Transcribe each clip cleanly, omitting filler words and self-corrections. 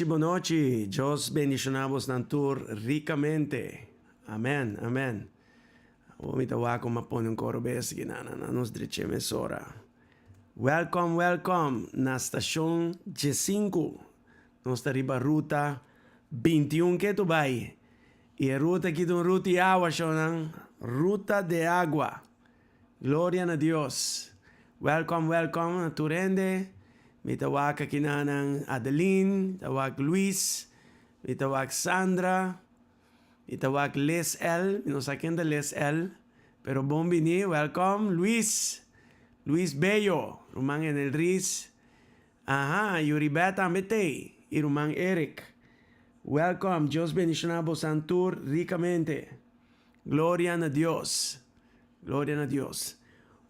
Boa noite. Dios bendicionamos ng tour ricamente. Amen, amen. Umitawa ko mapon yung korobes, ginana na nos driche mesora. Welcome, welcome na stasyon G5. Nos tariba ruta 21 que tu vai. E ruta que tu ruta e agua ng ruta de agua. Gloria na Dios. Welcome, welcome na turende. May tawag ka kinanang Adeline, tawag Luis, may tawag Sandra, may tawag Les L, minusakin da Les L, pero bombini, welcome, Luis Bello, rumang en el Riz, aha, Yuribeta Mete, y rumang Eric, welcome, Dios bendicionado Santur ricamente, gloria a Dios,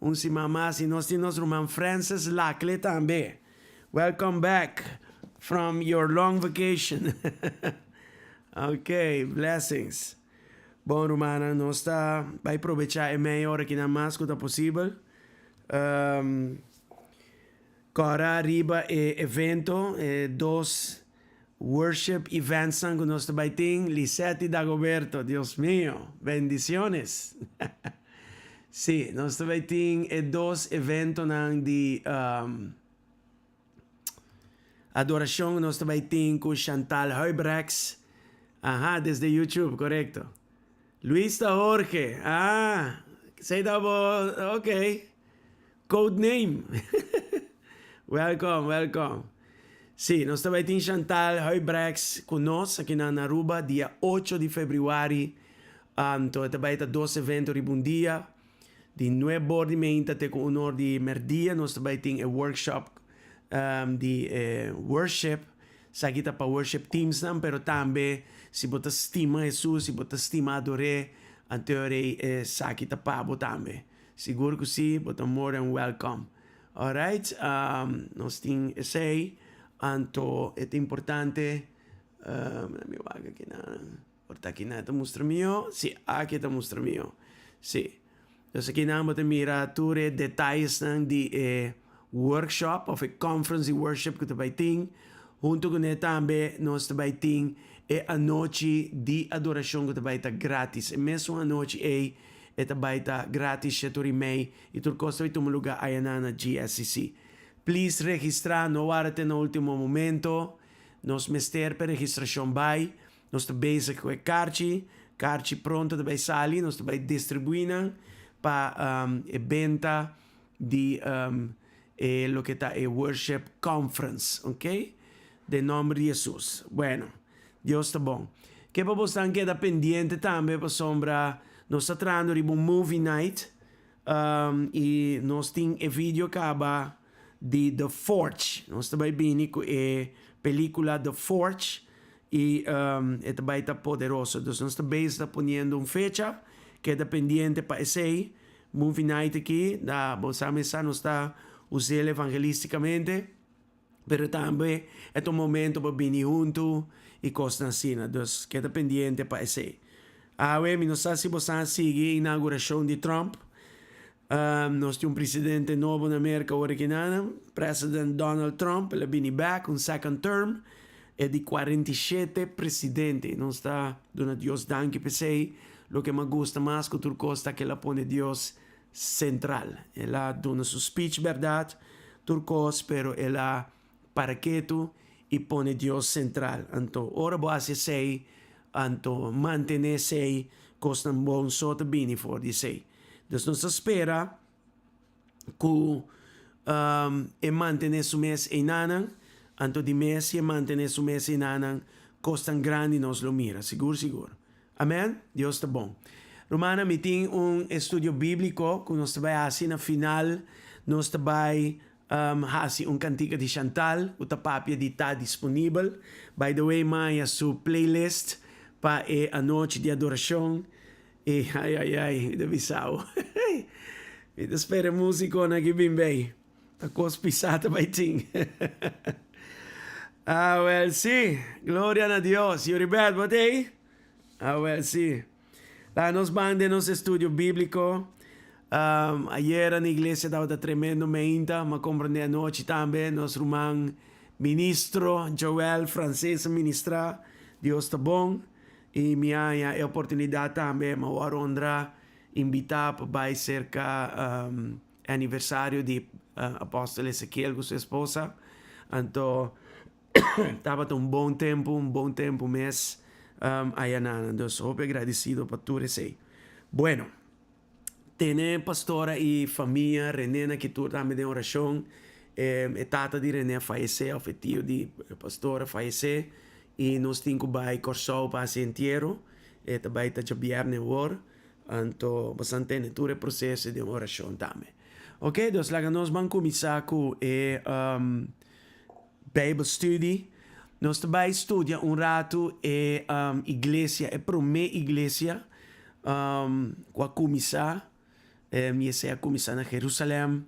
un si mamá, si nos rumang Francis Lacle también. Welcome back from your long vacation. Okay, blessings. Bom, Romana, nós vai aproveitar a meia hora que na mais que possível. Agora, arriba evento, dos worship events que nós vai ter, Lisette e Dagoberto, Deus mío, bendiciones. Sim, nós vai ter dos eventos de... adoração nós também temos com Chantal Huybrechts. Ajá, desde YouTube, correcto. Luis da Jorge. Ah, say that ok. Code name. Welcome. Sim, nós também temos Chantal Huybrechts conosco aqui na Aruba, dia 8 de fevereiro. Então, também tem dois eventos em dia. De 9 horas de manhã até com 1 hora de merdia. Nós também temos um workshop de worship, sa kita pa worship teams nam, pero tambe si bota estima Jesus, si bota estima adore, anteore sa kita pa botambe. Siguro que si, bota more than welcome. Alright, nos ting essay, anto é importante, mi vaga que na, porta aqui na mostra mio, si, aqui ta mostra mio, si. Então aqui na bota mira ture detalhes nang di workshop of a conference de worship que também tem, junto com ele também nós também tem a noite de adoração que também está grátis, e mesmo a noite também está grátis, e tu remei e tu costa de um lugar aí na GSCC. Please registrar, não até no último momento, nós mester para registração vai, nós também se com carti pronto também sali, nós também distribuindo para venda de lo que está en Worship Conference, ¿ok? De nombre de Jesús. Bueno, Dios está bon. Que vamos a quedar pendiente también, por sombra, nos está trayendo un movie night, y nos tiene el video que acaba de The Forge. Nos está bien con la película The Forge, y está está poderoso. Entonces, nos está poniendo una fecha, queda pendiente para ese movie night aquí, da, vos sabes, nos está usando evangelísticamente, pero también es un momento para venir juntos y cosas así. Entonces, queda pendiente para ese. Ahora, no sé si vos sigue la inauguración de Trump. Nós temos presidente novo na América original, President Donald Trump, ele viene back, un second term. é de 47 presidente. Não está dando Deus danke pesei. Lo que me gusta mais que Turcos está que ela põe Deus central. Ela dona su speech, verdade? Turcos, pero ela para que tu e põe Deus central. Então, ora boa se sei, então manter sei, costa um bom sorte bem for de sei. Então, nós espera que e manter su mês em nanan, então de mês e manter su mês em nanan, costa grande nos lo mira, seguro. Amém? Deus está bom. Romana, me tem estudo bíblico que nós vai fazer na final, nós vai fazer cantiga de Chantal, o tapapia de está disponível. By the way, Maia, sua playlist para a noite de adoração. E ai, de Bissau. E espera músico na que bem bem. A coisa pisada vai ter. Well, sim. Glória a Deus. You rebel, botei? Well, sim. Lá nos bande nos estudio bíblico. Ayer na igreja estava tremendo meinta, mas compreende a noite também. Nosso irmão ministro, Joel, francês, ministra. Deus está bom. E minha oportunidade também, mas o Arondra invitar para cerca aniversário de apóstolo Ezequiel com sua esposa. Então, estava bom tempo mês. Entonces, hope agradecido por tu receio. Bueno, tiene pastora y familia René que tú también de oración. Tata de René falleceu, o tio de pastora falleceu. E nós temos que ir corso para se entierro. Também está viernes agora. Então, bastante no processo de oração também. Ok, então, nós vamos começar com Bible Study. Nós também estudamos rato igreja, para minha igreja, com a começar, a começar na Jerusalém,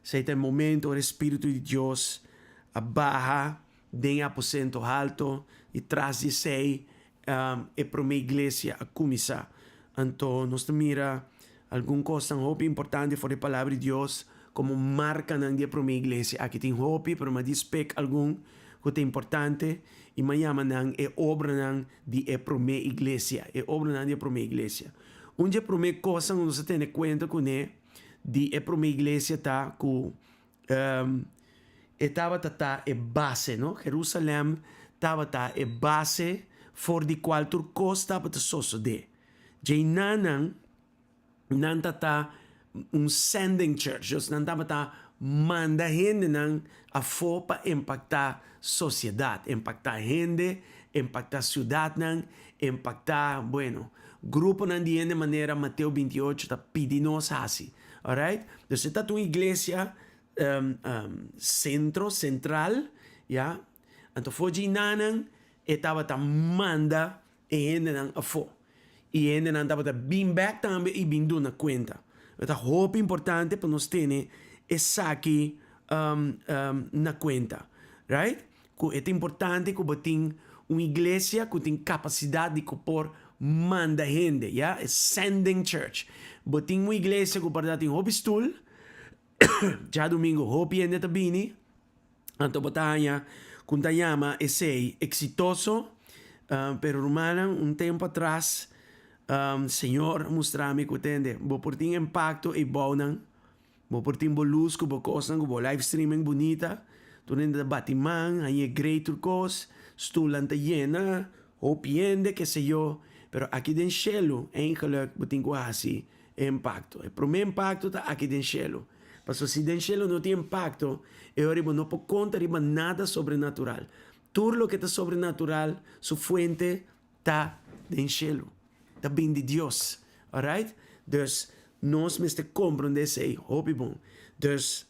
se tem momento o Espírito de Deus abaja, em aposento alto, e traz de si, para minha igreja a começar. Então, nós mira alguma coisa importante para a palavra de Deus, como marca na dia para minha igreja. Aqui tem hope, para me dispec algum que é importante, e amanhã é obra de para minha igreja, é obra de para minha igreja. Onde a primeira coisa que nós temos conta com é de para minha igreja tá com estava é base, não? Jerusalém estava é base for de qual tu costa para suceder. Já não tá sending church, just não estava manda gente a for para impactar sociedade, impactar gente, impactar cidade, impactar, grupo de gente maneira Mateus 28 está pedindo assim, alright? Então, se está uma igreja central, yeah? Então, foi de nanan, estava manda e gente a for. E gente estava bem back também e bem na conta. Então, hope importante para nós ter essa aqui na conta, right? É importante que você tenha uma igreja que tem capacidade de pôr manda gente, yeah? É sending church. Você tem uma igreja que pode ter hope stool, já domingo hope gente está bem, então batalha com tayama esse exitoso, pero romana tempo atrás, Senhor mostrar-me que entende, vou por ter impacto e bom vou por ter luz que vou coisa que vou live streaming bonita, tu nem da batiman, aí é great turcos, stulanta llena, opiende que sei eu, pero aqui dentro cielo, eigenlijk betingo assim, impacto. O primeiro impacto está aqui dentro cielo. Mas se dentro cielo não tem impacto, eu não posso contar nada sobrenatural. Tudo o que está sobrenatural, sua fonte está dentro cielo. Está bem de Deus, alright? Dus nós temos que compreender isso, hope bom. Dus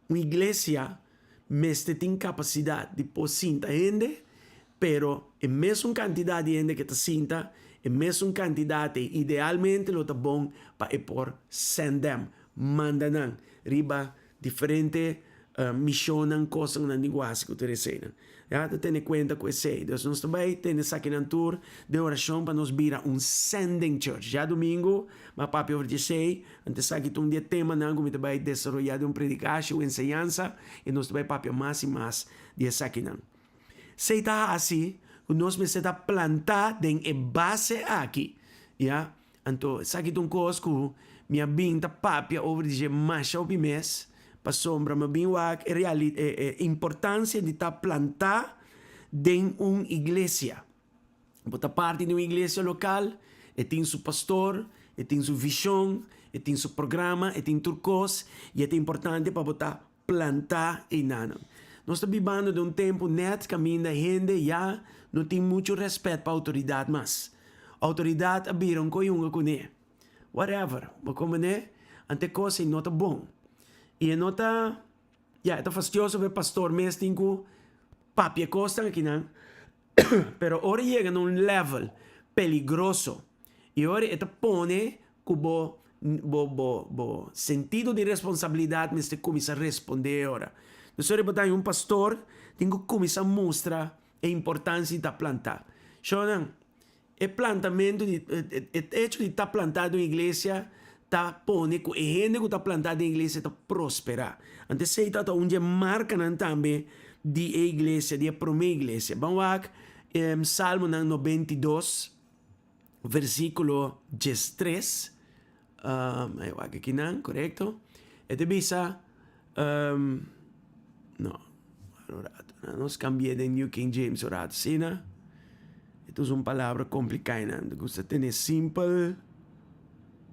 uma igreja tem capacidade de pôr cinta gente, pero é mesmo quantidade de gente que está cinta, é mesmo quantidade, idealmente, lo está bom para pôr send them, mandam, riba diferente missão, coisas na linguagem que utilizam. Já tem em conta com isso. Então, nós também temos aqui na tour de oração para nos virar sending church. Já domingo, mas papi over dizer, antes aqui tem dia tema não como também desenvolver predicação, ensinança, e nós também papi mais e mais de aqui não. se está así, nós me está plantar den e base aqui, ja? Então, sakit um cosco, minha binta papia over de macha o mes, para sombra, mas bem wak, importância de estar plantar den uma igreja. Bota parte de uma igreja local, e tem seu pastor, e tem sua visão, e tem seu programa, e tem turcos, e é importante para botar plantar e nada. Nós estamos vivendo de um tempo net, caminho da gente já não tem muito respeito para a autoridade, mas a autoridade abriram com com ele. Whatever, mas como é, ante coisa não está bom. E não está, é fastidioso ver pastor mesmo tem que papia costa aqui, não? Pero ahora chega num level peligroso. E agora está põe como sentido de responsabilidade, mas começa a responder agora. Nós botar um pastor, tem que começar a mostrar a importância de plantar. Então, o plantamento, o hecho de estar plantado em igreja, está põe que a gente que está plantada em igreja está prosperar. Antes se está onde marca também de igreja, de a primeira igreja. Vamos lá, Salmo 92, versículo 13. Aqui não, correto? Este bisa, nós cambiamos de New King James orado, sim, né? Ito é uma palavra complicada, né? Gusto ter simple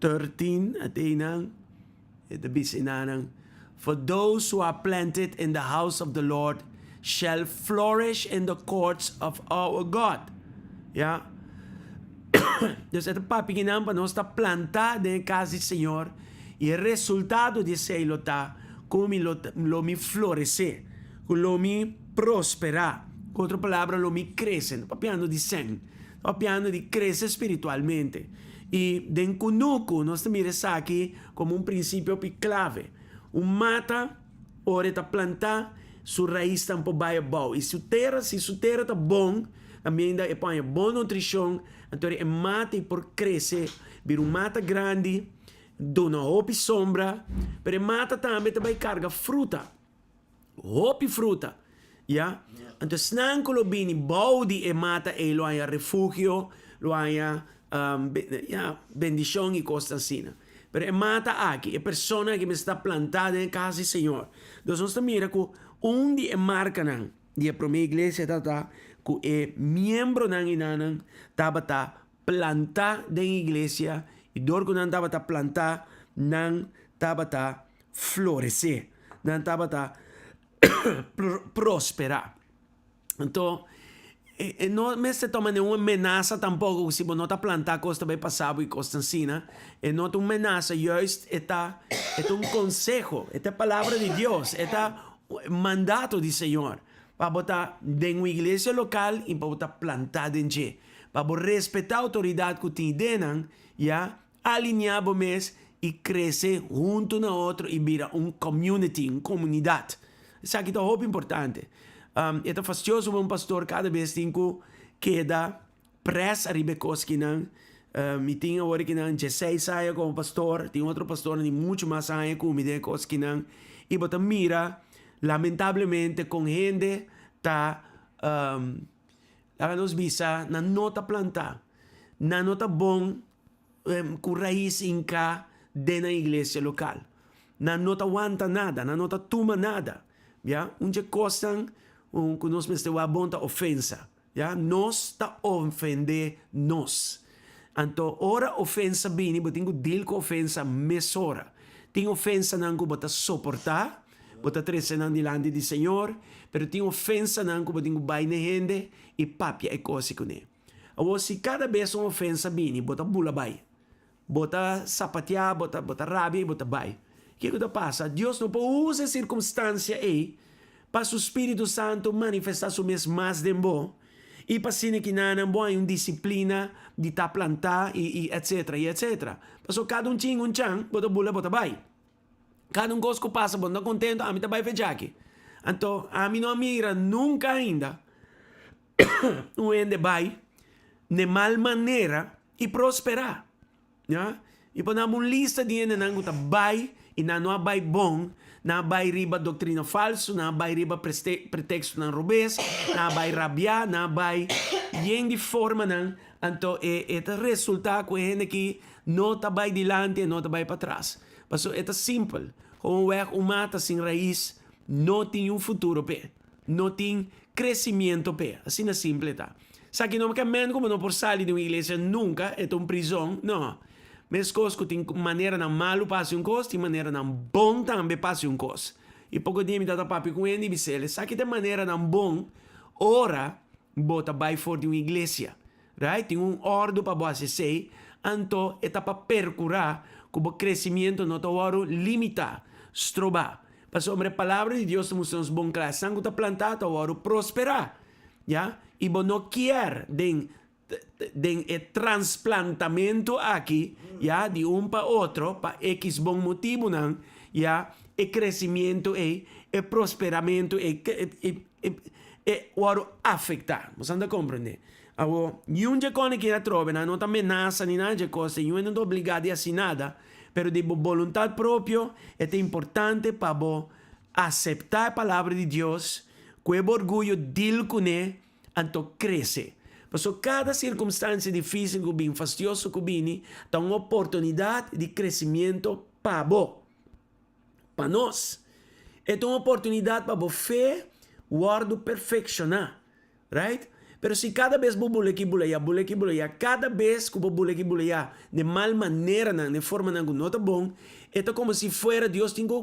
13, até não. Ito bisa inanang, for those who are planted in the house of the Lord shall flourish in the courts of our God. Yeah? Deus ito papiginan para nós estar plantado em casa do Senhor e o resultado de ser está como lo me florescer, como lo me prosperar. Com outra palavra, lo me cresce. Não papiando de sen, papiando de crescer espiritualmente. E den kunuku, nós miramos aqui como um princípio clave. Mata, ora está plantar, sua raiz está um pouco bom. E se sua terra está bom, também ainda põe boa nutrição, então é mata e por crescer, vira mata grande, dona roupa e sombra, mas mata também vai carga fruta, roupa e fruta, yeah? Então snanco lo bini baudi e mata e lo haya refugio, lo haya bendição e coisa assim. Pero é mata aqui, é persona que me está plantada em casa do Senhor. Então nós mira que onde é marca não, de a primeira igreja está que é membro ng inanan tabata planta den iglesia e dor ko nang tabata planta nang tabata florescer nang tabata prosperar. Então não me se toma nenhuma ameaça tampouco se não está plantar coisa vai passar e coisa assim, né? E não é uma ameaça, just é um consejo, é a palavra de Deus, é o mandato do Senhor. Para botar em uma igreja local e para botar plantada em G. Para respeitar a autoridade que tem dentro, alinhar o mês e crescer junto na outra e virar community, uma comunidade. Isso aqui é muito importante. É fastidioso um pastor cada vez tem que queda pressa a ribecos que não. Me tinha agora que não 16 anos como pastor, tem outro pastor de muito mais anos como me tem coisas que não. E botar mira lamentavelmente com gente tá nos visa na nota plantar na nota bom com raiz inca dentro da igreja local na nota aguanta nada na nota toma nada já onde costam que nós mesmo abonta ofensa já nós tá ofender nós então ora ofensa bem botem que deal com ofensa mesora tem ofensa não que bota suportar bota trece nang dilante di Senhor, pero tem ofensa nang ko boting bay na gente e papia e coisa com ele. Awo se cada vez uma ofensa bini, bota bula bay, bota sapatear, bota rabia, bota bay. Que que passa? Deus não pode usar circunstância aí para o Espírito Santo manifestar su mes mais de bom e para sine que não boa uma disciplina de ta plantar e etc e etc. Passo cada tinha chang, bota bula, bota bay. Cada coisa que passa, bom, não contento, a mim também vai aqui. Então, a mim não mira nunca ainda o ende vai de mal maneira e prosperar. Yeah? E põe uma lista de ende não vai e não vai bom na bay riba doktrina falso, na bay riba pretexto ng rubes, na bay rabia, na bay yen di forma ng anto eta resulta ko que no tabay dilante, no tabay patras. Paso eta simple. Kung wek umata sin raiz, no tem un futuro pe. No tem crescimento pe. Assim na simple ta. Sa que não caminho como não por sair de uma igreja nunca, é uma prisão, não. Mas coisas que tem maneira na malo passe um coisa, tem maneira na bom também passe um coisa. E pouco dia me dá papi com ele e disse ele, sa que tem maneira na bom, ora, bota vai for de uma igreja, right? Tem ordem para você sei, anto etapa percurar, como crescimento não tá oro limitar, strobar. Para sobre a palavra de Deus, mostramos bom classe, sangue tá plantado, oro prosperar, já? E bom não quer den transplantamento aqui, ya, de para outro, para X bom motivo, não, ya, e crescimento e prosperamento e oro afetar. Você anda compreender? Agora, um dia quando que trova, não tá ameaça nem nada de coisa, eu não tô obrigado a assim nada, pero de vontade própria é importante para aceitar a palavra de Deus, com o orgulho dele com ele, anto cresce. Porque cada circunstância difícil que vem, fastidioso que vem, dá uma oportunidade de crescimento para você, para nós. É uma oportunidade para você guardo perfeccionar, right? Pero se cada vez você buleque, cada vez que você buleque, de mal maneira, de forma que não está bom, é como se fuera Deus tem que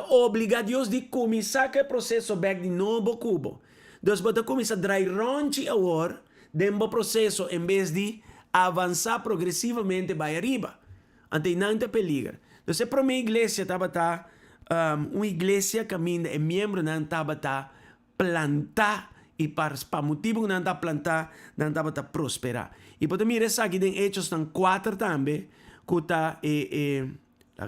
obrigar Deus de começar aquele processo back de novo cubo. Então, você começa a dar ronchi agora, dentro do processo, em vez de avançar progressivamente para arriba. Ante não te peligra. Então, para minha igreja, estava uma igreja que é membro não estava plantar e para motivo que não está plantar, não estava prosperar. E para mim, essa aqui em Hechos 4 também, que está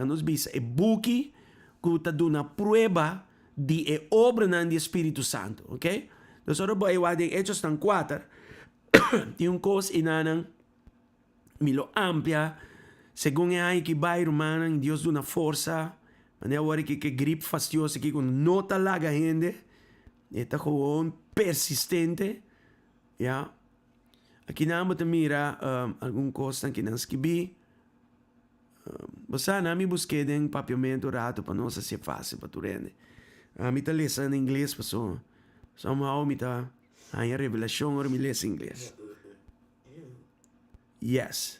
nos diz, buki, que está dando prova de obra do Espírito Santo, ok? Então, agora vou em Hechos 4, tem coisa inanang milo amplia, segundo aí que vai romana, Deus dá uma força, mas agora que grip fastidioso aqui, quando não está lá a gente, está com persistente, yeah. Aqui na mo mira algum coisa que não escrevi, basta na mi busquei den papiamento rato para não ser fácil para tu rende. Me tá lendo em inglês, pessoal. Somehow me tá a revelação ou me lê em inglês. Yes.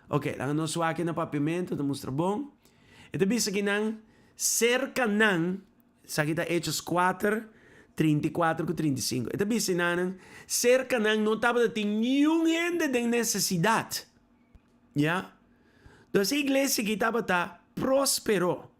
Ok, lang no suake na papiamento, tá mostra bom. Ito bisa kinang cerca ng, sa kita Hechos 4, 34 e 35. Ito bisa nanang cerca ng não estava dating yung gente de necessidade. Yeah? Então, a igreja que estava prosperou.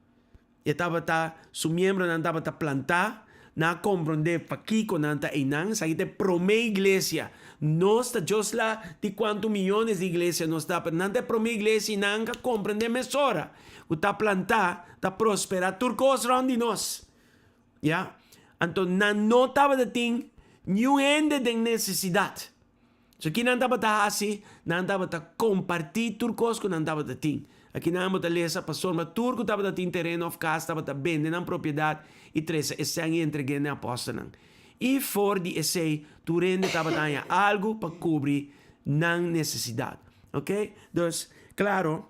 E estava su miembro não estava plantar, na compreender paquico não está inang, sa kita prome iglesia. Nós está just lá de quantos milhões de igrejas nós está, não está prome iglesia e não compreender mesora. O está plantar, está prosperar, turcos round de nós. Yeah? Então, não estava dating nenhum ende de necessidade. So, aqui não estava assim, não estava compartir turcos que não estava dating. Aqui não estava lesa, pastor, mas turco estava dating terreno of casa, estava vendendo propriedade e três, esse aí entreguei na apóstola. E for de esse, tu rende estava dando algo para cobrir não necessidade. Ok? Então, claro,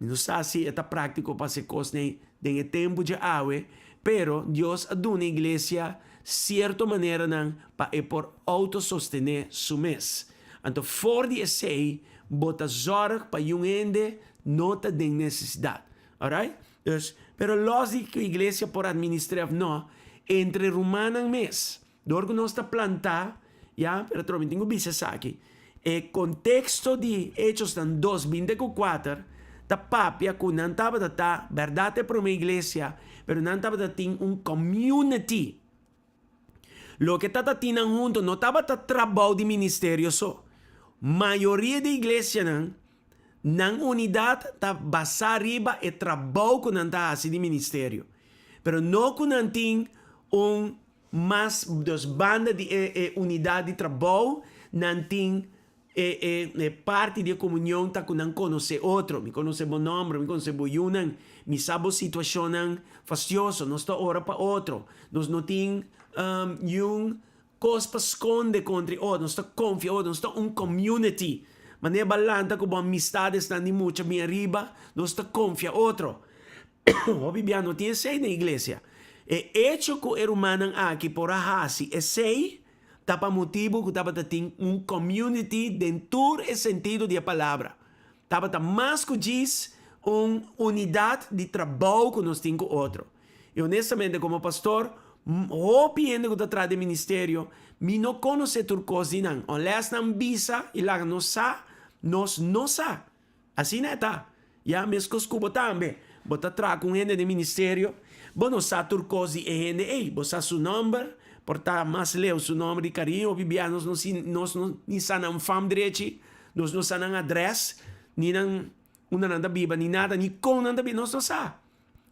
não sei se é prático para ser coisa de tempo de água, pero Deus dá uma igreja certa maneira para por autosostener su mês. Então, for de esse, bota zorg para um ende nota de necessidade. Alright? Dus, pero los de que a igreja por administrar não, entre romana mês, door que nós está plantar, ya, pero também tenho visto aqui, o contexto de Hechos 2:24, da papia que não estava da verdade para uma igreja, pero não estava da community. Lo que está tendo junto não estava trabalho de ministério só. Maioria da igreja não unidade está basada riba e trabalho que não está assim de ministério. Pero não que não tem mais dos bandas de unidade de trabalho, não tem parte de comunhão tá com não conhecer outro, me conhecer bom nome, me conhecer bom yunan, me sabe situação fastioso, nós tá ora para outro, nós não tem coisa para esconder contra outro, nós tá confia outro, nós tá community, mas não é balanta com boa amistade está de muita bem arriba, nós tá confia outro. Obviamente não tem sei na igreja. E hecho que o ser humano aqui por ahasi, é sei tapa motivo que tapa tem community dentro do sentido da palavra. Tapa mais que diz unidade de trabalho que nós temos com outro. E honestamente, como pastor, opinião que atrás do ministério, me não conhece tudo coisa não. Olhas não visa e lá não sa, nós não sa. Assim não está. Já mesmo que os também. Bota atrás com gente do ministério, bom não sa tudo coisa e gente, ei, você seu número, portar mais leu seu nome de carinho, bibia nós não sanam fam direito, nós não sanam adresse, nem não nada biba, nem nada, nem com nada biba, nós não sa.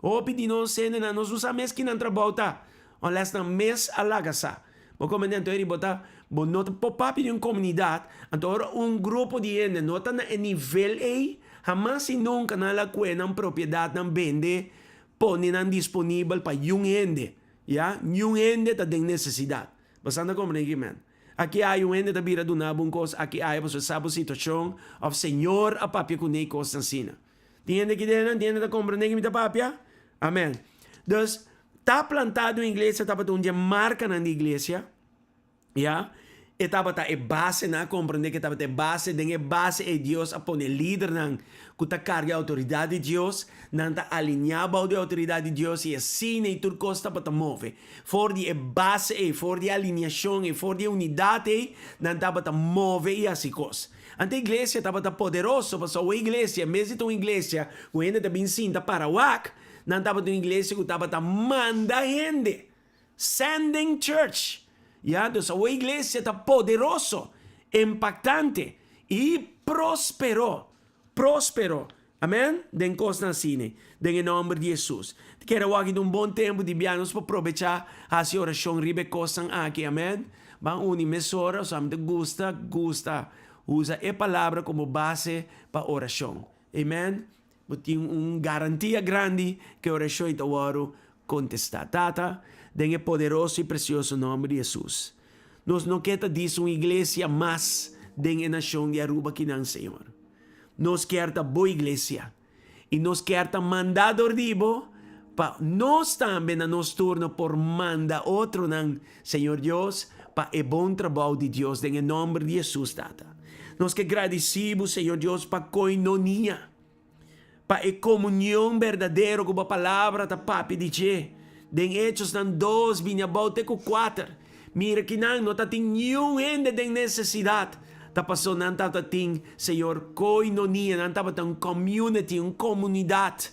O pedi nós sendo nós não sabemos que não trabalha, olhas na mes alaga sa. O comandante ele bota, bom nota pop-up de uma comunidade, então grupo de gente nota na nível aí, jamás e nunca na la cuena propriedade não vende, põe não disponível para um gente. Ya, yung ende ta ding necessidade. Bastante compreender, man. Aqui há um ende da bira do nabong kos, aqui há você sabe a situação, o Senhor a papia com nei kos ensina. Tiende que dena, tiende da compreender que me da papia? Amém. Dus, tá plantado em igreja, tá para um dia marca na igreja, ya, etapa ta e base na compreender que etapa te base, den base é Deus a pôr líder nang, que ta carga a autoridade de Deus, não ta alinhava a autoridade de Deus e assim nem tudo costa para move. For de base e for de alinhação e for de unidade, não ta para move e assim coisa. Ante a igreja estava poderoso, mas a igreja, mesmo uma igreja, o ainda está bem cinta para o ac, não estava uma igreja que estava manda gente, sending church. Ya, então a igreja está poderoso, impactante e prosperou. Amém? Den costa assim, em nome de Jesus. Quero aqui um bom tempo de bianos para aproveitar a oração ribe costa aqui, amém? Vamos unir mesora, somente gusta. Usa a palavra como base para oração. Amém? Tem garantia grande que a oração está contestada. Tata, den poderoso e precioso nome de Jesus. Nós não queremos dizer uma igreja mais den a nação de Aruba que não, Senhor. Nós queremos boa igreja. E nós queremos mandador vivo para nós também, na nosso turno, por mandar outro, não, Senhor Deus, para o bom trabalho de Deus, em nome de Jesus, Tata. Nós que agradecemos, Senhor Deus, para a coinonia, para a comunhão verdadeira com a palavra da papi de Tchê. Den hechos nan 2, vinha bote com 4. Mira que não está tem nenhum ende de necessidade. Tá passou não tá tem, Senhor, coinonia, não tá tem community, uma comunidade.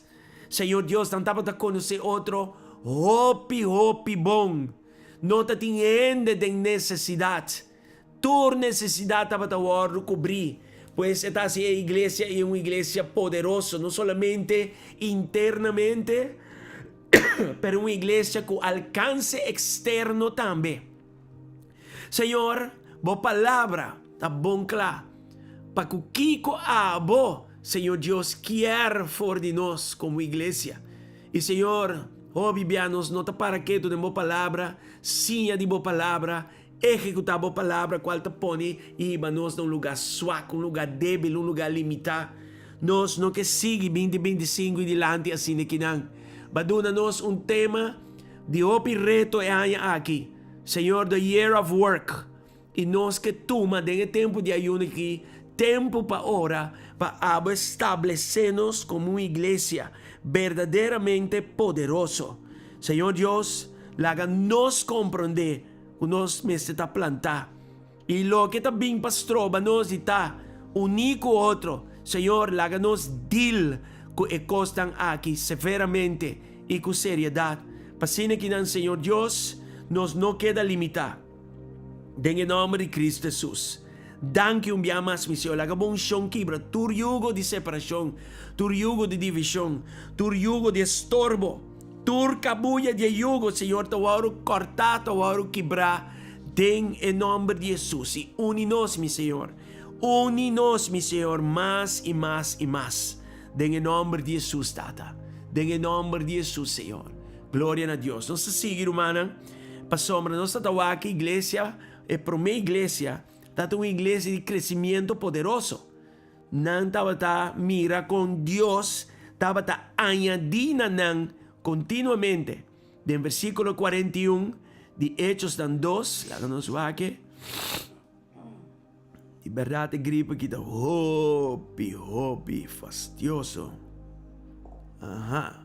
Senhor Deus, não tá conhecer outro, hopi bom. Não tá tem ende de necessidade. Tua necessidade tá para cobrir. Pois esta é a igreja e uma igreja poderosa, não somente internamente, pero uma igreja com alcance externo também. Senhor, boa palavra, tá bom claro, para que o Kiko abo, Senhor Deus, quer for de nós como igreja. E Senhor, bibianos, não tá para que tu de boa palavra, sim de boa palavra, executar boa palavra, qual te põe e nós num lugar suaco, um lugar débil, um lugar limitado. Nós não que siga 2025 e dilante assim de que não. Baduna-nos tema de opi reto e aqui. Senhor, the year of work. E nós que toma den tempo de ayuno aqui, tempo para ora, para estabelecer-nos como uma igreja verdadeiramente poderoso. Senhor Deus, laga-nos compreender que nós está plantar. E lo que está bem pastor, nós está único outro. Senhor, laga-nos deal que costam aqui severamente e com seriedade. Pasina que não, Senhor Deus, nos não queda limitar. Em nome de Cristo Jesus. Danke mais, Senhor. Laga bom chão quebra. Tu yugo de separação. Tu yugo de divisão. Tu yugo de estorbo. Tu cabulla de yugo, Senhor. Tu ouro cortar, tu ouro quebrar. Em nome de Jesus. E une-nos, meu Senhor. Úninos, mi Señor, más y más y más. En el nombre de Jesús, Tata. En el nombre de Jesús, Señor. Gloria a Dios. Nossa seguir, humana. Pasombra, nossa tahuaca, iglesia, para minha iglesia, está uma iglesia de crescimento poderoso. Não estava mira com Deus, estava añadindo continuamente. De versículo 41 de Hechos 2, láganos aqui. De verdade, gripe que está hopi, fastidioso. Ajá.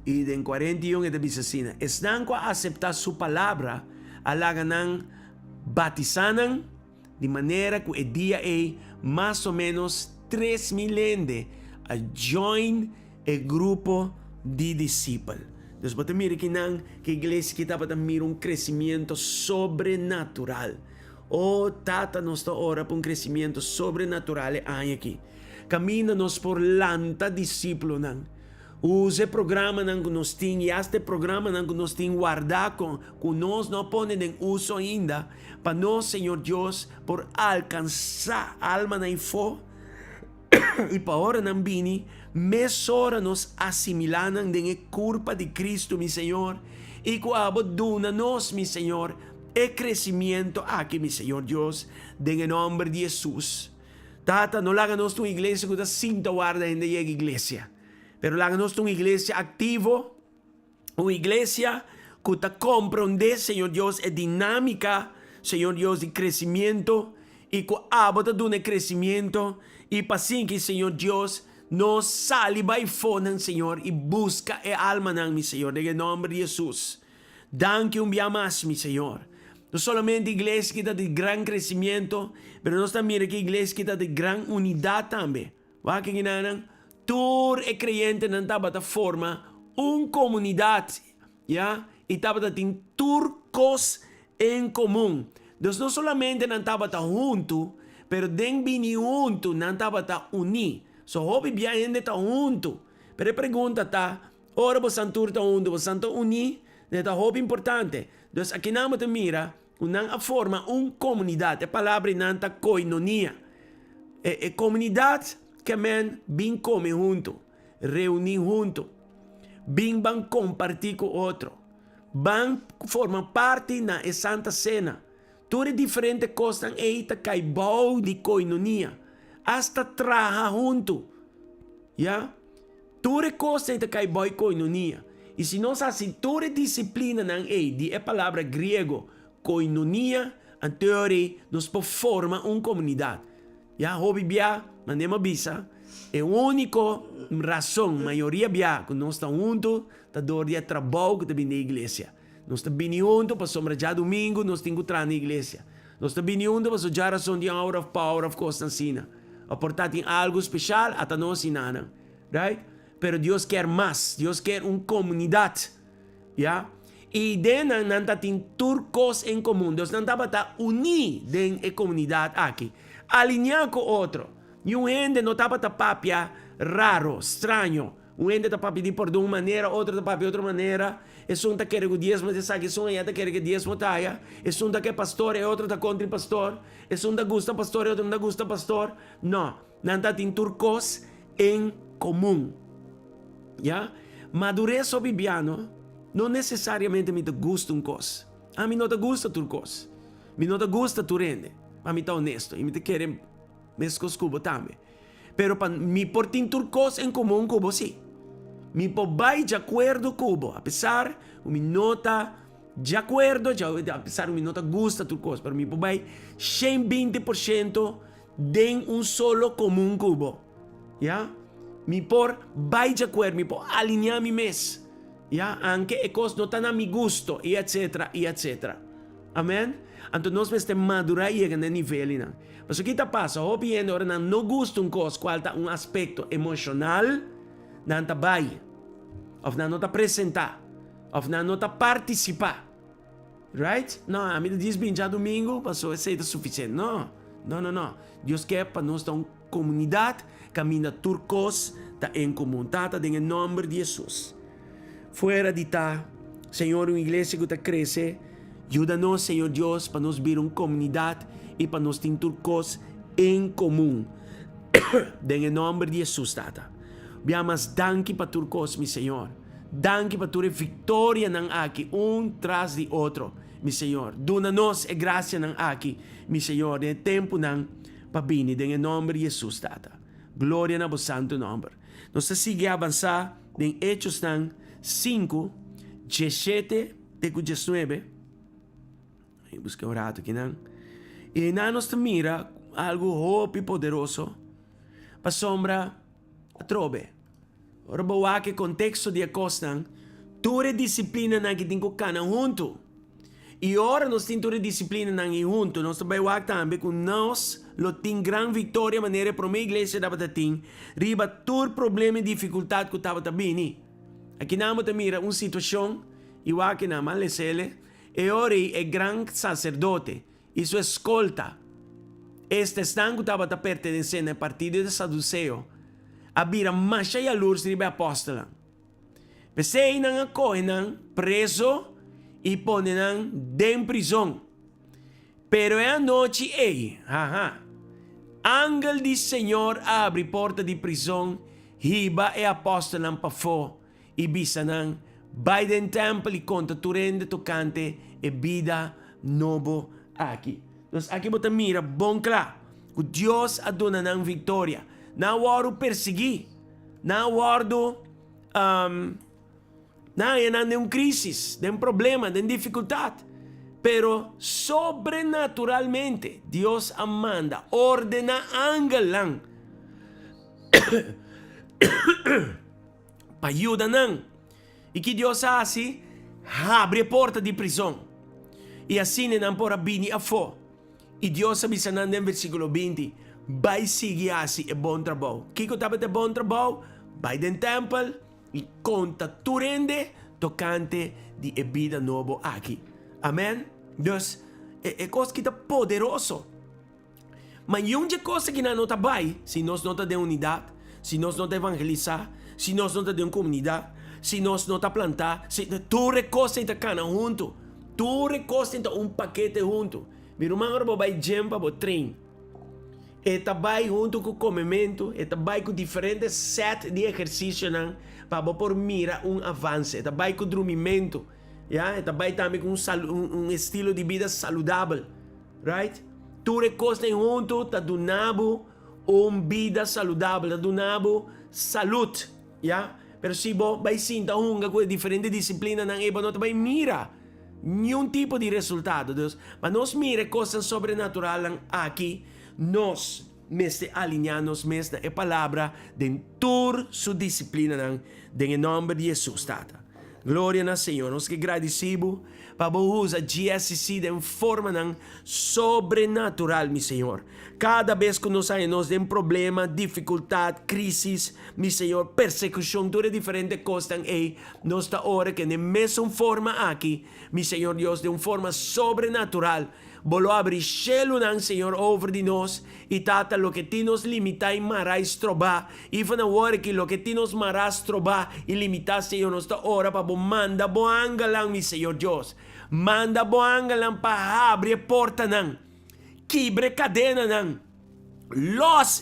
E em 41 ele diz assim: estão a aceitar sua palavra, alaganam, batizanam, de maneira que o dia é mais ou menos 3.000 ende a join o grupo de discípulos. Então, você mira que a igreja que estava um crescimento sobrenatural. Oh, Tata, nós está ora por um crescimento sobrenatural aqui. Camina-nos por lanta discípulo. Use programa que nós temos, e este programa que nós temos guardado, que nós não ponemos em uso ainda, para nós, Senhor Deus, por alcançar a alma na info, e para hora não vini, mesora nos assimilando em culpa de Cristo, meu Senhor, e que abandona nos, meu Senhor, e crescimento aqui, meu Senhor Deus, em nome de Jesus. Tata, não laga-nos uma igreja que está cinta guarda ainda a igreja. Pero láganos una iglesia activo, una iglesia que te comprende, Señor Dios, es dinámica, Señor Dios, de crecimiento, y que abota de un crecimiento, y para así que, Señor Dios, nos sale by phone, Señor, y busca el alma, mi Señor, en el nombre de Jesús. Danke un día más, mi Señor. No solamente iglesia que está de gran crecimiento, pero nos también que iglesia que está de gran unidad también. ¿Va que ginanan? Tur e creyente não estava forma comunidade, ya? E estava tem turcos em comum. Então não solamente não estava junto, pero den bini junto não estava uni. So hobby bia gente está junto. Pero pergunta ora você santur está junto, você santo uni, é hobby importante. Então aqui não te mira, não forma comunidade. A palavra não está koinonia. Comunidade que men bin come junto, reunir junto, bin van compartir com outro, van formar parte na Santa Cena. Tudo diferente coisas eita caibau de koinonia, hasta traja junto, ya? Tudo coisas eita caibau de koinonia. E se nós assim tudo disciplina nan de a palavra grego koinonia, em teoria nos forma comunidade. Ya hobby bia mandemos avisa, é a única razão, maioria bia, que nós estamos juntos, está dor de trabalho que está vindo na igreja. Nós estamos vindo juntos para sombra já domingo, nós temos que entrar na igreja. Nós estamos vindo juntos para sojar a razão de hour of power of Constancina. Aportar em algo especial até nós ensinando, right? Pero Deus quer mais, Deus quer uma comunidade, ya? E dentro não tem turcos em comum, Deus não está unido dentro da comunidade aqui, alinhar com outro. E um gente não estava papia raro, estranho. Um gente está papia de por de uma maneira, outro está papia de outra maneira. Esse um está querendo que diezmo, esse aqui um está querendo que diezmo taia. Esse um está que é pastor, e outro está contra o pastor. Esse um está gusta pastor, e outro não gusta pastor. Não, não está tem turcos em comum. Ya? Madurez o bibiano não necessariamente me gusta um cos. A mim não te gusta turcos. Me não te gusta tu rende. A mim está honesto. E me te querem mescos cubo também. Pero para mi por tin turcos em comum cubo sim. Mi po vai de acordo cubo. Apesar mi nota de acordo, apesar mi nota gusta turcos, pero mi po vai 120% de solo comum cubo. Ya? Mi por vai de acordo, mi po alinhar mi mes. Ya? Anche e cos não tá na mi gusto, e etc, e etc. Amém? Então nós vamos madurar e chegar no nível, né? Mas o que está passando? O que agora não gosta de coisa, qual está aspecto emocional, não está vai, ou não está apresentar, ou não está participar, right? Não, a mim diz bem já domingo, passou a ser suficiente. Não. Deus quer para nós ter uma comunidade, caminha turcos, está em comum, está em nome de Jesus. Fora de tá, Senhor, uma igreja que está crescendo. Ayúdanos, Señor Dios, para nos ver una comunidad y para nos tener cosas en común. En el nombre de Jesús, Tata. Veamos, danke para tu cosas, mi Señor. Danke para tu victoria nan aquí, un tras de otro, mi Señor. Dona-nos e gracia nan aquí, mi Señor, en el tiempo nan pabini, en el nombre de Jesús, Tata. Gloria a tu santo nombre. Nos sigue avanzar en Hechos nan 5, 17, 19. Busca un rato aquí, nan. Y nan nos mira algo hope y poderoso. Pa sombra trove. Ora bawa que contexto de acostan, ture disciplina na que tinko kanan junto. E ora nós temos ture disciplina na que junto, nós também wak também com nós lo tem gran vitória maneira para uma igreja da batatin, riba tur problema e dificuldade que tava tabini. Aqui namo mira uma situação e wak na malesele, e ora é gran sacerdote, e sua escolta. Este estanco estava pertencendo ao partido de Saduceo. Abira masha e a luz de apóstola. Pesei nang akohe nang preso e pone nang den prisão. Pero é a noite ei, Ángel do Senhor abre porta de prisão, hiba e apóstola nang pafo, e bisa nang vai den temple e conta turende tocante e vida novo aqui. Então aqui bota mira, bom claro, que Deus adona nang vitória. Não waro perseguir, não waro não de uma crise, de um problema, de uma dificuldade. Pero sobrenaturalmente Deus amanda, ordena ángel lang para ajudar nang. E que Deus assim abre a porta de prisão. E assim não pode vir a fo. E Deus avisa nang no versículo 20. Vai seguir assim é bom trabalho. Kiko estava de bom trabalho, vai den templo e conta turende tocante de vida novo aqui. Amém? Deus é coisa que está poderoso. Mas uma coisa que não está bem, se nós não está de unidade, se nós não está evangelizar, se nós não está de uma comunidade, se nós não está plantar, se tu recosta está cana junto, tu recosta está um paquete junto. Meu irmão agora vai jumpa para o trem. E também junto com o comimento, e também com diferentes sets de exercícios para por mira avanço, e também com o dormimento, e também com um estilo de vida saudável, right? Tudo coisa junto, tá donando vida saudável, tá donando saúde, Pero se você vai sentir com diferentes disciplinas, não também mira nenhum tipo de resultado, Deus. Mas nós mira coisas sobrenaturais aqui. Nós mestre alinhados mestre a palavra de tur su disciplina em nome de Jesus, Tata. Glória ao Senhor. Nós que agradecemos para usar GSC de forma sobrenatural, meu Senhor. Cada vez que nós temos um problema, dificuldade, crise, meu Senhor, persecução, todas diferentes coisas, e nós está hora que na mesma forma aqui, meu Senhor Deus, de uma forma sobrenatural, vou abrir cielo ng Senhor over de nós e tata lo que ti nos limita e marais trobar e na hora que lo que ti nos marais trobar e limitar Senhor nos ta ora pa bo manda bo anga lang mi Senhor Dios manda bo anga lang pa abre porta nang kibre cadena nang los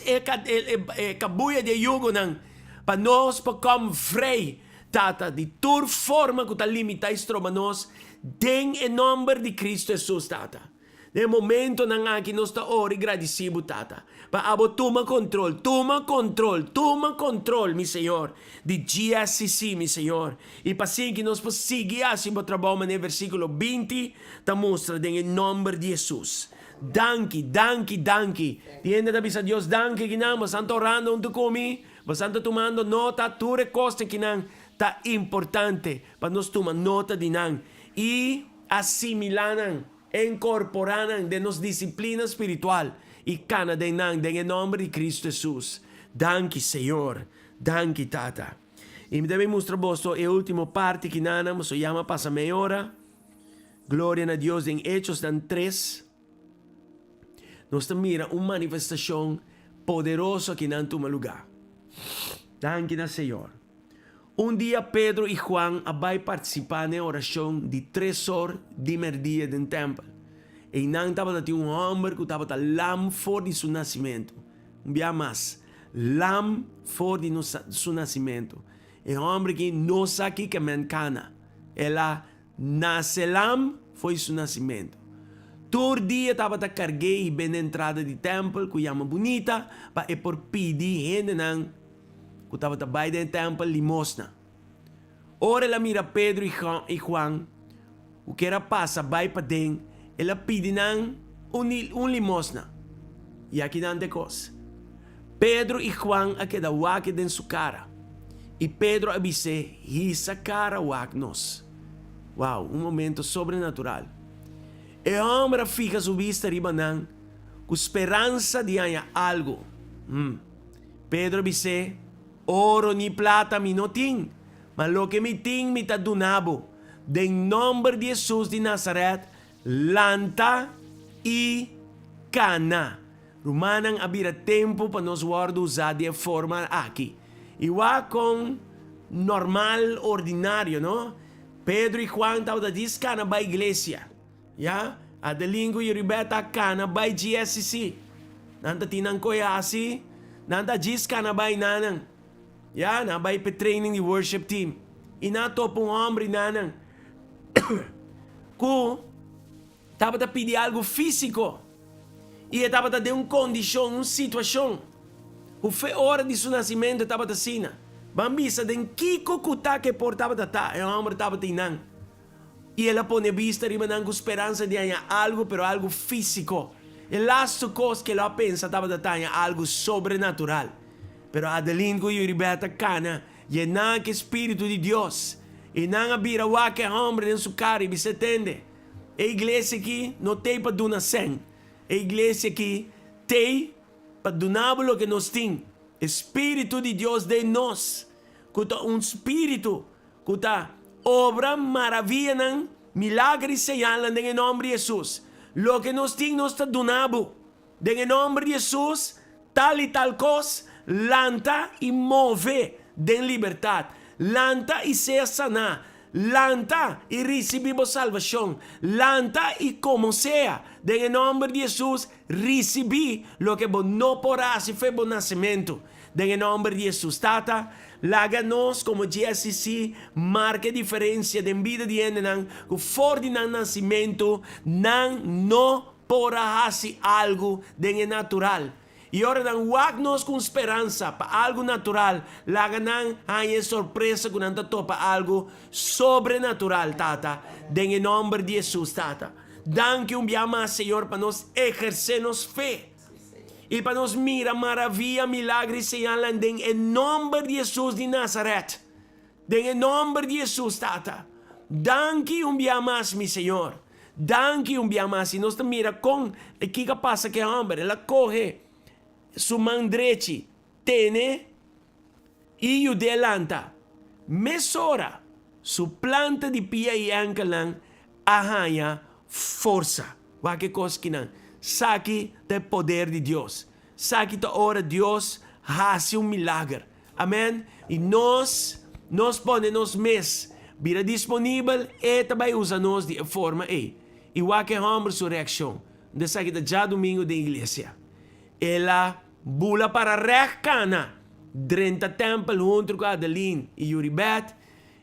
kabuya de yugo nang pa nos pa come frei tata di tur forma que ta limita e troba nos den em nome de Cristo Jesus tata. No momento nang aqui nós está ora agradecido, Tata. Para abo toma control, mi Senhor, de GSC, mi Senhor. E para assim que nós possamos seguir assim para trabalhar no versículo 20, está mostrando em nome de Jesus. Danke. Tiende da bisa Deus, danke que não, mas ando orando junto comigo, mas ando tomando nota, tu recosta que não, tá importante para nós tomar nota de não e assimilar não. Incorporaran de nos disciplina espiritual y cana de en nombre de Cristo Jesús. Danke, Señor. Danke, Tata. Y me debe mostrar vos la última parte que nana se llama pasa meia hora. Gloria a Dios en Hechos dan 3. Nos mira una manifestación poderosa que no toma lugar. Danke, Señor. Un día Pedro y Juan abay participar en oración de 3 horas de media del templo. E nang estaba un hombre que estaba lam for de su nacimiento. Un día más, lam for de su nacimiento. El hombre que no sabe que mencana. Ela nace lam foi su nacimiento. Todo dia estava a carguei bem na entrada do templo, que chama bonita, para e por pedir gente não, que estava a baixo do templo, limosna. Ora ela mira Pedro e Juan, o que era passa, vai para dentro, ela pede não limosna. E aqui não tem coisa. Pedro e Juan a queda wak dentro sua cara. E Pedro avise, essa cara wak nos. Uau, momento sobrenatural. E homem fica sua vista riba nang, com esperança de ganhar algo. Pedro disse, ouro ni plata mi no ting, mas lo que mi ting mi ta donabo, de nome de Jesus de Nazaret, lanta e cana. Rumanang abira tempo para nos guarda usar de forma aqui. Igual com normal, ordinário, não? Pedro e Juan estavam diz cana para a igreja. Ya, ada linggo yuribeta kana by GSC. Nanta tinang ko ya asi, nanta jis kana by nanang. Ya, na by training the worship team. Inato pong hombre nanang. Ku, tava a pedir algo físico. E tava a de condição, situação. O fe hora de seu nascimento tava a sina. Bambisa den kiko kuta que portava ta, e hombre tava tinang. E ela põe vista riba com esperança de ganhar algo, pero algo físico. E las cosas que ela pensa estava de ganhar algo sobrenatural. Pero adelingo e ribeta cana, e não que Espírito de Deus. E não abira o que homem em sua cara e se tende. A igreja aqui não tem para donar sem. A igreja aqui tem para donar o que nós temos. Espírito de Deus de nós. Que espírito que obra maravilha, milagres señalan en el nombre de Jesús. Lo que nos tiene nos está donado. En el nombre de Jesús, tal y tal cosa, lanta y move de libertad. Lanta y sea sana. Lanta y recibimos salvación. Lanta y como sea. En el nombre de Jesús, recibí lo que vos no podrás y fue buen nacimiento. En el nombre de Jesús, tata. Láganos como GSC marca diferença de vida de gente que fora de nascimento não podrá fazer algo de natural. E ora não wagnos com esperança para algo natural. Láganan hay surpresa quando anda topa algo sobrenatural, tata. En nome de Jesus, tata. Danke dia mais, Senhor, para nós exercermos fé. E para nos mira maravilha, milagres señalan en nombre de Jesus de Nazaret. En nombre de Jesus, tata. Danke dia mais, mi Senhor. Danke dia mais. E nós mira com o que passa que homem, ela corre su mão direita, tiene e o delanta. Mesora su planta de pia e ancalan arranha força. Qualquer coisa que não. Saque do poder de Deus. Saque da hora Deus hace milagre. Amém? E nós podemos mês vir disponível e também usar-nos de forma e. Igual que homem sua reação. De saque da já domingo da igreja. Ela bula para recana. 30 templo junto com Adeline e Yuribet.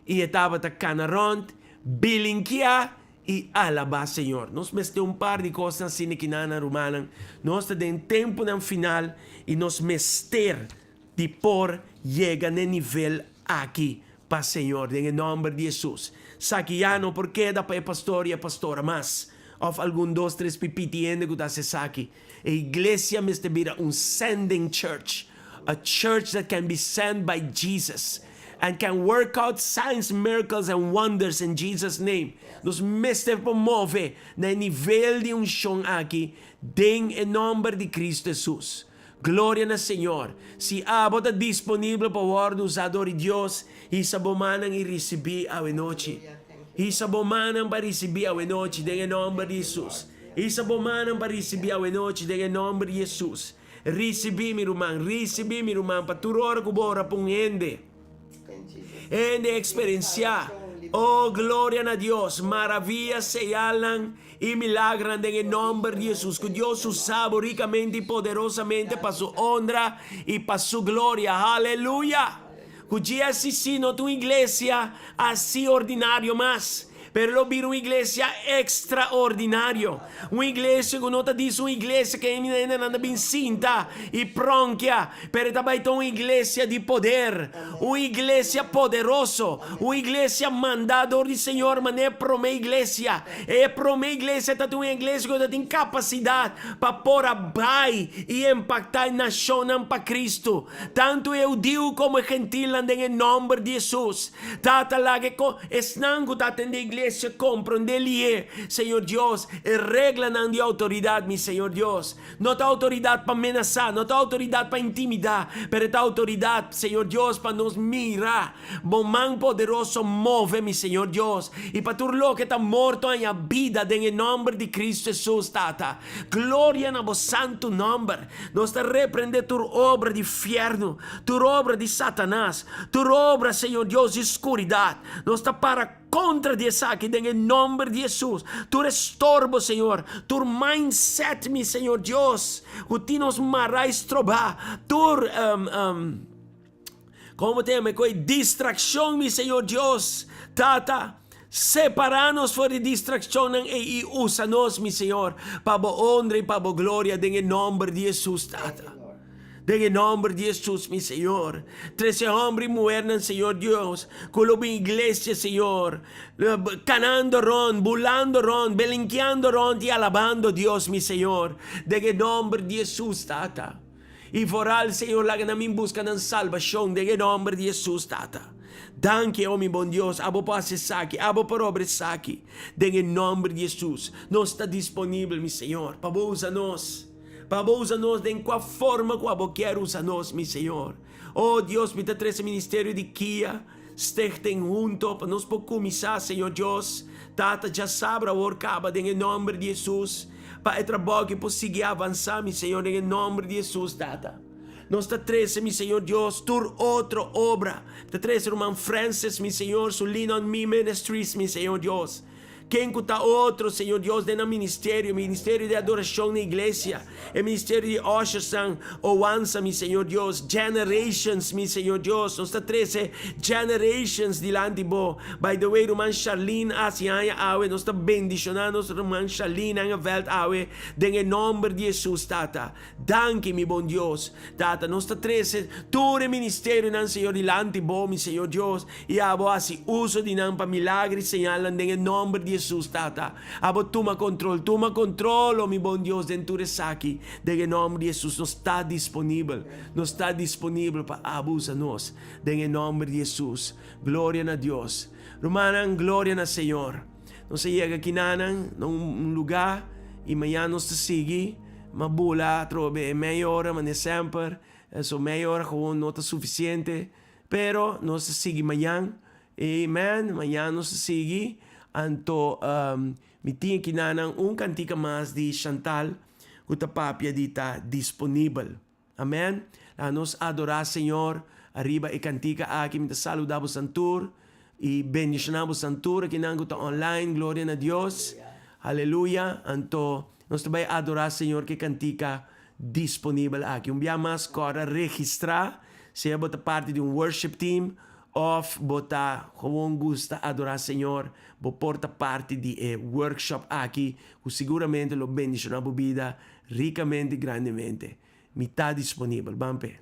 E estava a canaront. Bilinquia. E alaba, Senhor. Nós temos par de coisas assim que na romana. Nós temos tempo no final e nós mester de por chega no nível aqui para Senhor, em nome de Jesus. Saquiano, porque da para o pastor e a pastora, mas of algum 2, 3 pipitiende que se saki. A igreja must be sending church. A church that can be sent by Jesus. And can work out signs, miracles, and wonders in Jesus' name. Nos mestre promove na nível de unção aqui, em nome de Cristo Jesus. Glória no Senhor. Se abo está disponível para o ordem usador de Deus, e sabomanan e receber a noite. E sabomanan para receber a noite, em nome de Jesus. E sabomanan para receber a noite, em nome de Jesus. Recebi mi rumang, para tu hora kubora pong ende. en experiencia. Oh, gloria a Dios, maravillas se hablan y milagran en el nombre de Jesús. Que Dios usaba ricamente y poderosamente para su honra y para su gloria. Aleluya. Que así sí, no tu iglesia así ordinario más. Pero lo vi una iglesia extraordinario. Una iglesia que no te dice una iglesia que anda bien cinta y pronta. Pero también una iglesia de poder. Una iglesia poderoso. Una iglesia mandador del Señor. Mas é para uma iglesia. É para uma iglesia. Está uma iglesia que tem capacidade para pôr a bai e impactar a nação para Cristo. Tanto eu digo como gentil em nome de Jesus. Tata lá que estão que está tendo iglesia. Comprende-lhe, Senhor Deus, e regla de autoridade, meu Senhor Deus. Não tem autoridade para amenazar, não tem autoridade para intimidar, mas tem autoridade, Senhor Deus, para nos mirar. Bom mão poderoso move, meu Senhor Deus, e para tudo lo que está morto em a vida, em nome de Cristo Jesus, Tata. Glória no santo nome. Nós te repreender tu obra de inferno, tu obra de Satanás, tu obra, Senhor Deus, de escuridade. Nós te para contra de essa aqui, em nome de Jesus. Tu estorbo, Senhor. Tu mindset, meu Senhor Deus. O ti nos marais trobar. Tu, como temos com distração, meu Senhor Deus. Tata. Separar-nos fora de distração e usa-nos, meu Senhor, para a honra e para a glória, em nome de Jesus, Tata. En el nombre de Jesús, mi Señor. 13 hombres y mujeres, Señor Dios. Con la iglesia, Señor. Canando ron, bulando ron, belinqueando ron y alabando Dios, mi Señor. En el nombre de Jesús, Tata. Y foral, Señor, la que me buscan en salvación. En el nombre de Jesús, Tata. Danke, oh mi bom Deus, abo passe saki, abo por obra saki. En el nombre de Jesús. No está disponible, mi Señor. Para usar-nos. Para usar-nos de qual forma que quer usar-nos, meu Senhor. Oh Deus, me dá 13 ministério de Kia, estejam junto para nos começar, Senhor Deus. Tata, já sabe a hora acaba, em nome de Jesus. Para o trabalho que possa seguir avançar, meu Senhor, em nome de Jesus, Tata. Nós te 13, meu Senhor Deus, tur outra obra. Te 13, irmão Francis, meu Senhor, su Lean on Me Ministries, meu Senhor Deus. Quem está outro, Senhor Deus, dentro do ministério de adoração na igreja, o ministério de Oshasan, Owansa, meu Senhor Deus, generations, meu Senhor Deus, nós está 13 generations dilante bo. By the way, irmã Charlene, asiaya awe, nós está bendicionando, irmã Charlene, em a welt awe, em nome de Jesus, Tata. Danke, meu bom Deus, Tata, nós está 13, todo o ministério, não, Senhor, dilante bo, meu Senhor Deus, e abo assim, uso de não para milagres, señalan, em nome de Jesus, Tata. Abo toma control, oh mi bom Deus, dentro dessa aqui, em nome de Jesus, não está disponível para abusar-nos, em nome de Jesus. Glória a Deus. Romanan, glória a Senhor. Nós chega aqui num lugar e amanhã nós te seguimos, mabula, trobe meia hora, mas sempre, meia hora gewoon não está suficiente, pero nós te seguimos amanhã, amen, amanhã nós te seguimos. Anto mi tinha que nanang cantica mais de Chantal que a papia dita disponível. Amém? A nos adorar Senhor arriba e cantica aqui me saludamos santur e bendicionamos santur aqui nango ta online, glória a Deus. Aleluia. Anto nós também adorar Senhor que cantica disponível aqui. Dia mais agora registrar se é bota parte de worship team of botar como gusta adorar Senhor, bo porta parte de workshop aqui, que seguramente lo bendicionar a vida ricamente, grandemente. Me está disponível, bampe.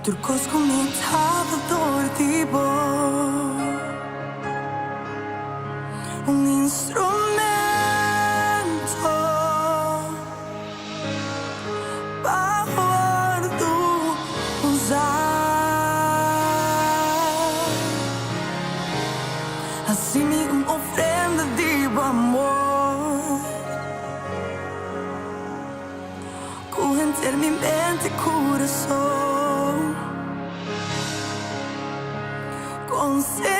Turcos com dor de instrumento amor. Entre mi mente y corazón, concentrando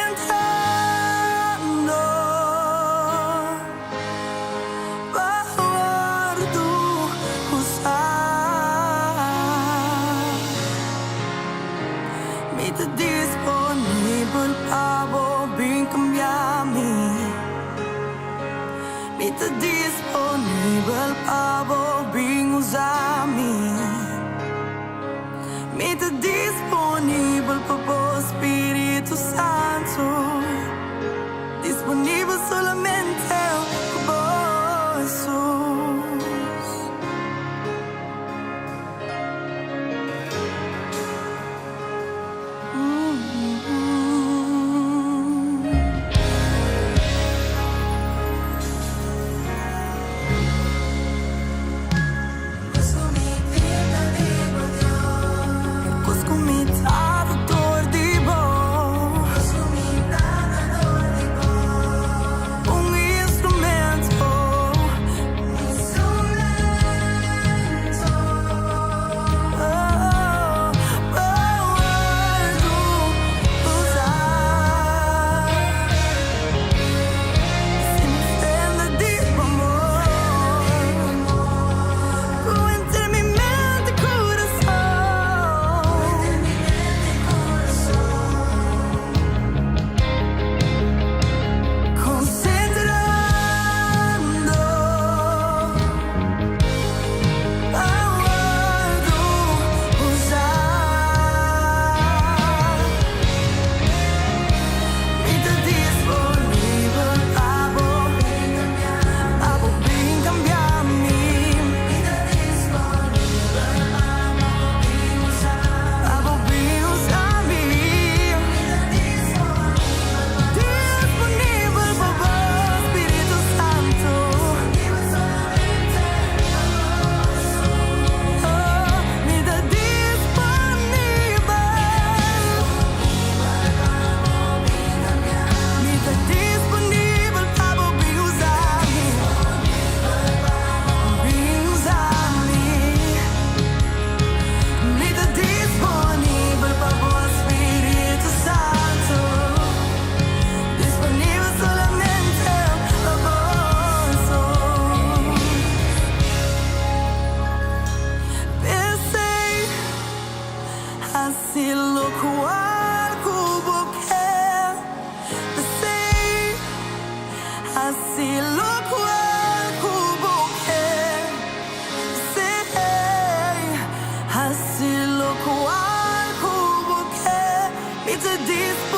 bajo tu usar. Mitt disponibel para bem cambiar-me. Mitt disponibel para bem usar-me. Mitt disponível para o Espírito Santo. Disponível solamente para Jesus. It's a deep